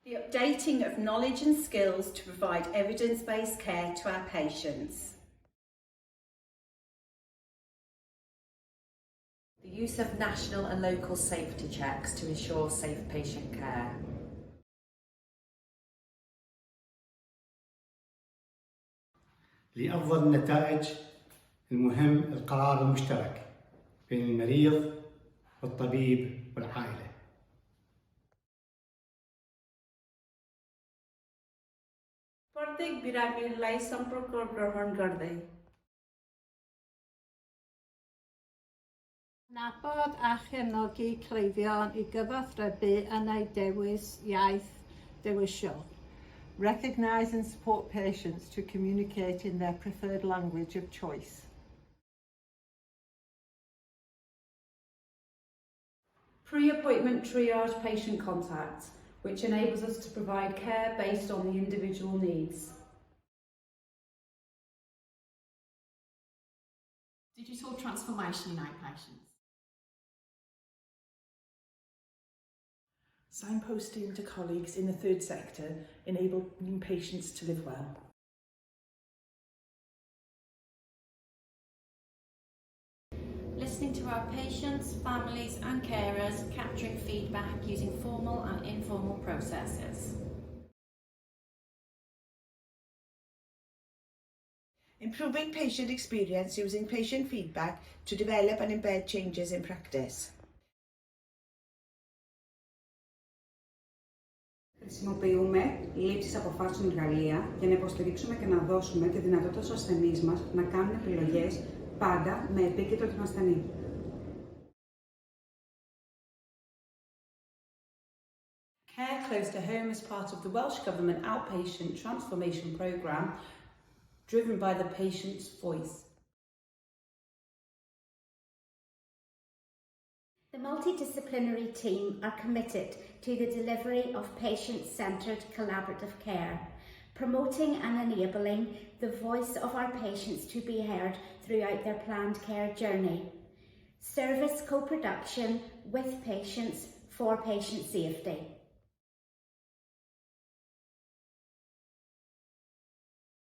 The updating of knowledge and skills to provide evidence-based care to our patients. The use of national and local safety checks to ensure safe patient care. لأفضل النتائج المهم القرار المشترك بين المريض والطبيب والعائلة. प्रत्येक बिरामीलाई सम्पर्क ग्रहण गर्दै Nabod a chefnogi Cleifion I gyfathrebu yn ei dewis iaith dewisol. Recognise and support patients to communicate in their preferred language of choice. Pre-appointment triage patient contact, which enables us to provide care based on the individual needs. Digital transformation in outpatients. Signposting to colleagues in the third sector, enabling patients to live well. Listening to our patients, families and carers, capturing feedback using formal and informal processes. Improving patient experience using patient feedback to develop and embed changes in practice. Χρησιμοποιούμε λήψεις αποφάσεων εργαλεία για να υποστηρίξουμε και να δώσουμε τη δυνατότητα στους ασθενείς μας να κάνουν επιλογές πάντα με επίκεντρο τον ασθενή. Care close to home is part of the Welsh Government outpatient transformation programme driven by the patient's voice. The multidisciplinary team are committed to the delivery of patient-centred collaborative care, promoting and enabling the voice of our patients to be heard throughout their planned care journey. Service co-production with patients for patient safety.